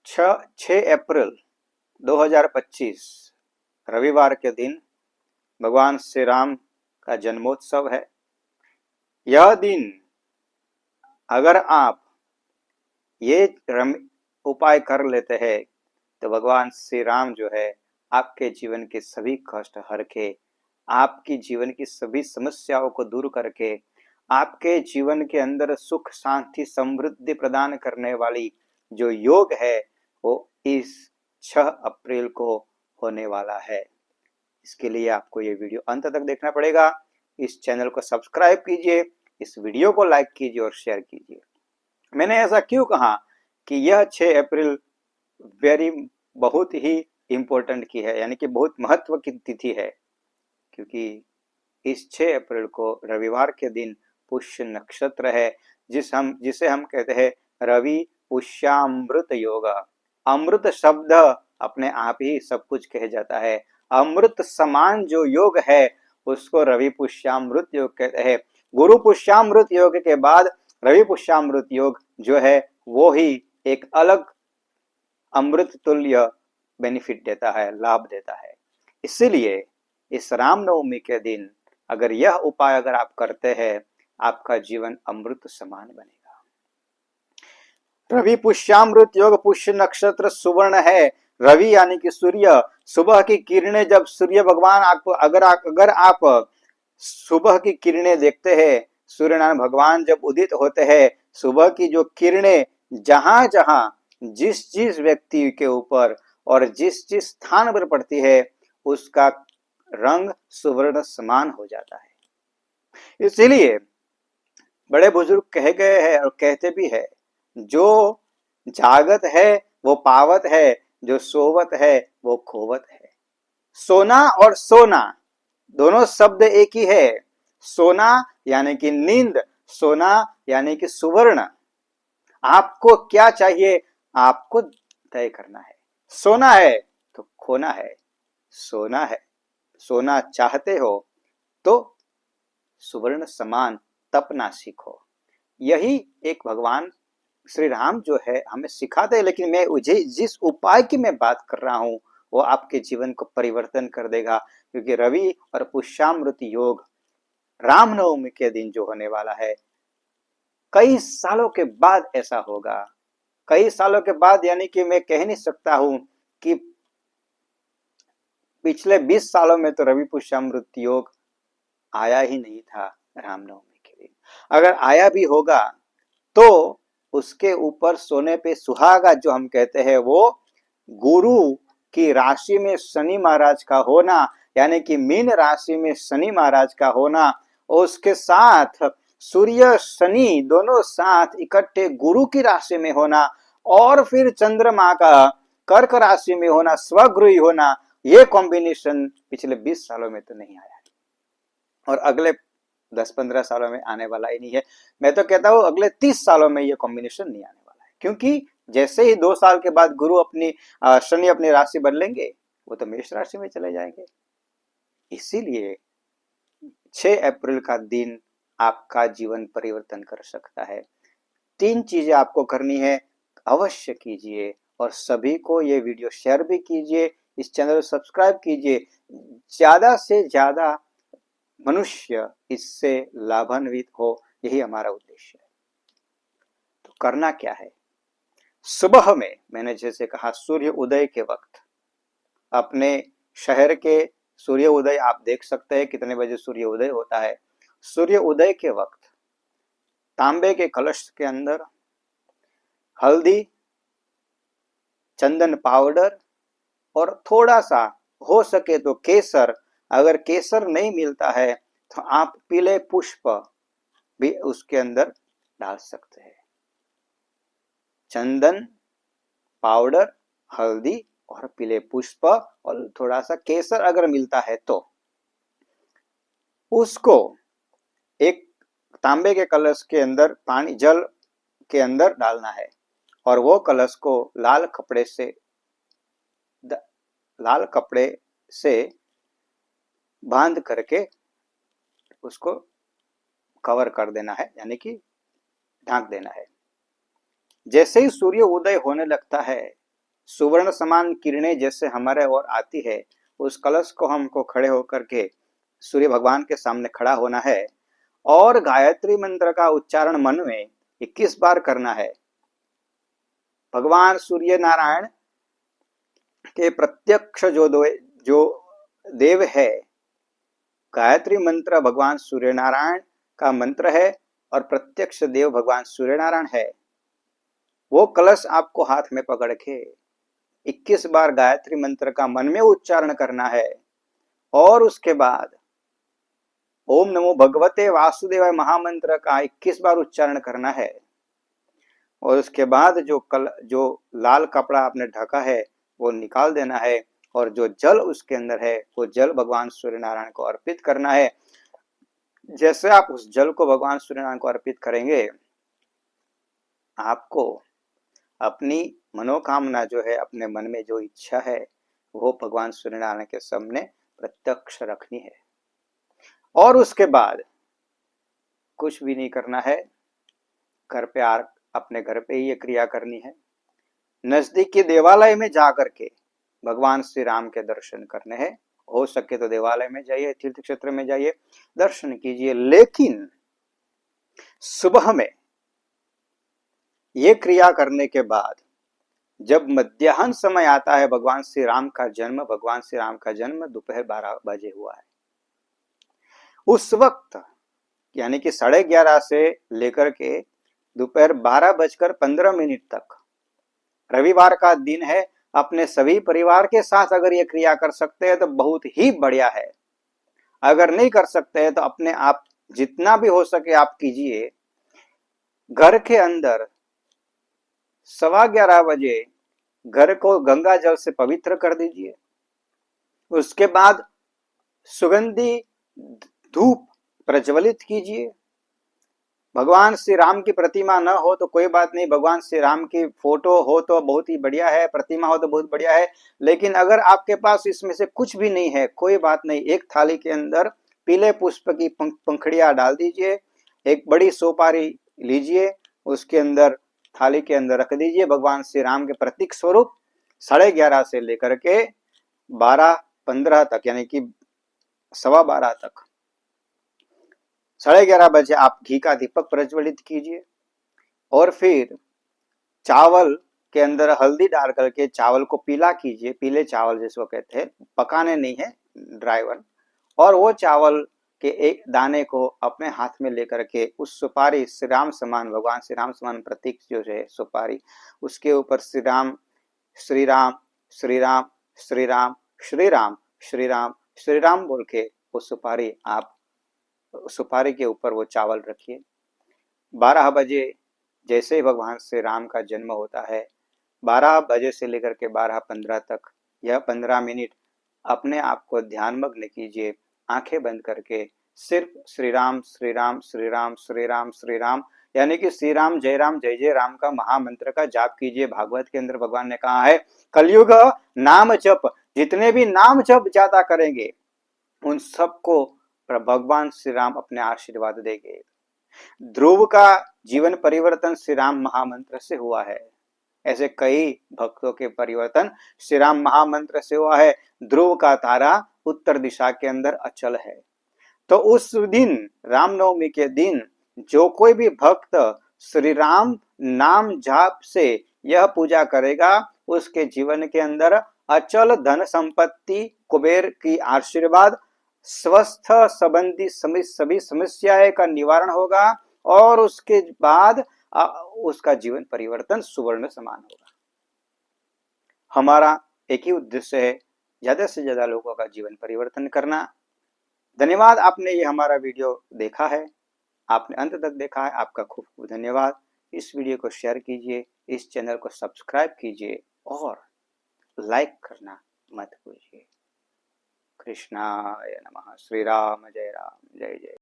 6 अप्रैल 2025 रविवार के दिन भगवान श्री राम का जन्मोत्सव है। यह दिन अगर आप ये उपाय कर लेते हैं तो भगवान श्री राम जो है आपके जीवन के सभी कष्ट हर के, आपकी जीवन की सभी समस्याओं को दूर करके आपके जीवन के अंदर सुख शांति समृद्धि प्रदान करने वाली जो योग है वो इस 6 अप्रैल को होने वाला है। इसके लिए आपको ये वीडियो अंत तक देखना पड़ेगा। इस चैनल को सब्सक्राइब कीजिए, इस वीडियो को लाइक कीजिए और शेयर कीजिए। मैंने ऐसा क्यों कहा कि यह 6 अप्रैल बहुत ही इम्पोर्टेंट की है, यानी कि बहुत महत्व की तिथि है, क्योंकि इस 6 अप्रैल को रविवार के दिन पुष्य नक्षत्र है जिसे हम कहते हैं रवि पुष्यामृत योग। अमृत शब्द अपने आप ही सब कुछ कह जाता है। अमृत समान जो योग है उसको रवि पुष्यामृत योग कहते हैं। गुरु पुष्यामृत योग के बाद रवि पुष्यामृत योग जो है वो ही एक अलग अमृत तुल्य बेनिफिट देता है, लाभ देता है। इसीलिए इस रामनवमी के दिन अगर यह उपाय अगर आप करते हैं आपका जीवन अमृत समान बनेगा। रवि पुष्यामृत योग, पुष्य नक्षत्र सुवर्ण है। रवि यानी कि सूर्य, सुबह की किरणें जब सूर्य भगवान आपको अगर आप सुबह की किरणें देखते हैं, सूर्य नारायण भगवान जब उदित होते हैं, सुबह की जो किरणें जहां जहां जिस जिस व्यक्ति के ऊपर और जिस जिस स्थान पर पड़ती है उसका रंग सुवर्ण समान हो जाता है। इसीलिए बड़े बुजुर्ग कहे गए हैं और कहते भी है, जो जागत है वो पावत है, जो सोवत है वो खोवत है। सोना और सोना दोनों शब्द एक ही है। सोना यानी कि नींद, सोना यानी कि सुवर्ण। आपको क्या चाहिए आपको तय करना है। सोना है तो खोना है, सोना है सोना चाहते हो तो सुवर्ण समान तपना सीखो। यही एक भगवान श्री राम जो है हमें सिखाते हैं। लेकिन मैं जिस उपाय की मैं बात कर रहा हूं वो आपके जीवन को परिवर्तन कर देगा, क्योंकि रवि और पुष्यामृत योग रामनवमी के दिन जो होने वाला है, कई सालों के बाद ऐसा होगा। कई सालों के बाद यानी कि मैं कह नहीं सकता हूं कि पिछले 20 सालों में तो रवि पुष्यामृत योग आया ही नहीं था रामनवमी के दिन। अगर आया भी होगा तो उसके ऊपर सोने पे सुहागा जो हम कहते हैं वो गुरु की राशि में शनि महाराज का होना, यानी कि मीन राशि में शनि महाराज का होना, और उसके साथ सूर्य शनि दोनों साथ इकट्ठे गुरु की राशि में होना, और फिर चंद्रमा का कर्क राशि में होना, स्वगृही होना, ये कॉम्बिनेशन पिछले 20 सालों में तो नहीं आया और अगले 10-15 सालों में आने वाला ही नहीं है। मैं तो कहता हूं अगले 30 सालों में ये कॉम्बिनेशन नहीं आने वाला है, क्योंकि जैसे ही 2 साल के बाद गुरु शनि अपनी राशि बदलेंगे वो तो मेष राशि में चले जाएंगे। इसीलिए 6 अप्रैल का दिन आपका जीवन परिवर्तन कर सकता है। 3 चीजें आपको करनी है, अवश्य कीजिए और सभी को ये वीडियो शेयर भी कीजिए, इस चैनल को सब्सक्राइब कीजिए। ज्यादा से ज्यादा मनुष्य इससे लाभान्वित हो, यही हमारा उद्देश्य है। तो करना क्या है, सुबह में मैंने जैसे कहा सूर्य उदय के वक्त अपने शहर के सूर्य उदय आप देख सकते हैं कितने बजे सूर्य उदय होता है। सूर्य उदय के वक्त तांबे के कलश के अंदर हल्दी, चंदन पाउडर और थोड़ा सा हो सके तो केसर, अगर केसर नहीं मिलता है तो आप पीले पुष्प भी उसके अंदर डाल सकते हैं। चंदन पाउडर, हल्दी और पीले पुष्प और थोड़ा सा केसर अगर मिलता है तो उसको एक तांबे के कलश के अंदर पानी जल के अंदर डालना है और वो कलश को लाल कपड़े से बांध करके उसको कवर कर देना है, यानी कि ढांक देना है। जैसे ही सूर्य उदय होने लगता है सुवर्ण समान किरणें जैसे हमारे ओर आती है, उस कलश को हमको खड़े होकर के सूर्य भगवान के सामने खड़ा होना है और गायत्री मंत्र का उच्चारण मन में 21 बार करना है। भगवान सूर्य नारायण के प्रत्यक्ष जो देव है, गायत्री मंत्र भगवान सूर्य नारायण का मंत्र है और प्रत्यक्ष देव भगवान सूर्य नारायण है। वो कलश आपको हाथ में पकड़ के 21 बार गायत्री मंत्र का मन में उच्चारण करना है और उसके बाद ओम नमो भगवते वासुदेवाय महामंत्र का 21 बार उच्चारण करना है और उसके बाद जो लाल कपड़ा आपने ढका है वो निकाल देना है और जो जल उसके अंदर है वो जल भगवान सूर्य नारायण को अर्पित करना है। जैसे आप उस जल को भगवान सूर्य नारायण को अर्पित करेंगे, आपको अपनी मनोकामना जो है, अपने मन में जो इच्छा है, वो भगवान सूर्य नारायण के सामने प्रत्यक्ष रखनी है और उसके बाद कुछ भी नहीं करना है। घर पे अपने घर पे ही ये क्रिया करनी है। नजदीक के देवालय में जाकर के भगवान श्री राम के दर्शन करने हैं। हो सके तो देवालय में जाइए, तीर्थ क्षेत्र में जाइए, दर्शन कीजिए। लेकिन सुबह में ये क्रिया करने के बाद जब मध्याह्न समय आता है, भगवान श्री राम का जन्म दोपहर 12 बजे हुआ है। उस वक्त यानी कि 11:30 से लेकर के दोपहर 12:15 तक, रविवार का दिन है, अपने सभी परिवार के साथ अगर ये क्रिया कर सकते हैं तो बहुत ही बढ़िया है। अगर नहीं कर सकते हैं तो अपने आप जितना भी हो सके आप कीजिए। घर के अंदर 11:15 बजे घर को गंगा जल से पवित्र कर दीजिए। उसके बाद सुगंधी धूप प्रज्वलित कीजिए। भगवान श्री राम की प्रतिमा न हो तो कोई बात नहीं, भगवान श्री राम की फोटो हो तो बहुत ही बढ़िया है, प्रतिमा हो तो बहुत बढ़िया है। लेकिन अगर आपके पास इसमें से कुछ भी नहीं है, कोई बात नहीं, एक थाली के अंदर पीले पुष्प की पंखड़ियां डाल दीजिए, एक बड़ी सोपारी लीजिए, उसके अंदर थाली के अंदर रख दीजिए भगवान श्री राम के प्रतीक स्वरूप। 11:30 से लेकर के 12:15 तक यानी कि 12:15 तक, 11:30 बजे आप घी का दीपक प्रज्वलित कीजिए और फिर चावल के अंदर हल्दी डाल करके चावल को पीला कीजिए, पीले चावल जिसको कहते हैं, पकाने नहीं है, ड्राई वन। और वो चावल के एक दाने को अपने हाथ में लेकर के उस सुपारी श्री राम समान, भगवान श्री राम समान प्रतीक जो है सुपारी, उसके ऊपर श्री राम श्री राम श्री राम श्री राम श्री राम श्री राम श्री राम बोल के वो सुपारी आप सुपारी के ऊपर वो चावल रखिए। 12 बजे जैसे ही भगवान श्री राम का जन्म होता है, 12 बजे से लेकर के 12:15 तक यह 15 मिनट अपने आप को ध्यानमग्न कीजिए, आंखें बंद करके सिर्फ श्री राम श्री राम श्री राम श्री राम श्री राम यानी कि श्री राम जय राम का महामंत्र का जाप कीजिए। भागवत के अंदर भगवान ने कहा है, कलयुग नाम जप, जितने भी नाम जप ज्यादा करेंगे उन सबको भगवान श्री राम अपने आशीर्वाद देंगे। ध्रुव का जीवन परिवर्तन श्री राम महामंत्र से हुआ है। ऐसे कई भक्तों के परिवर्तन श्री राम महामंत्र से हुआ है। ध्रुव का तारा उत्तर दिशा के अंदर अचल है। तो उस दिन, रामनवमी के दिन, जो कोई भी भक्त श्री राम नाम जाप से यह पूजा करेगा, उसके जीवन के अंदर अचल धन संपत्ति, कुबेर की आशीर्वाद, स्वस्थ संबंधी सभी समस्याएं का निवारण होगा और उसके बाद उसका जीवन परिवर्तन सुवर्ण समान होगा। हमारा एक ही उद्देश्य है, ज्यादा से ज्यादा लोगों का जीवन परिवर्तन करना। धन्यवाद, आपने ये हमारा वीडियो देखा है, आपने अंत तक देखा है, आपका खूब खूब धन्यवाद। इस वीडियो को शेयर कीजिए, इस चैनल को सब्सक्राइब कीजिए और लाइक करना मत भूलिए। कृष्णाय नमः। श्री राम जय जय।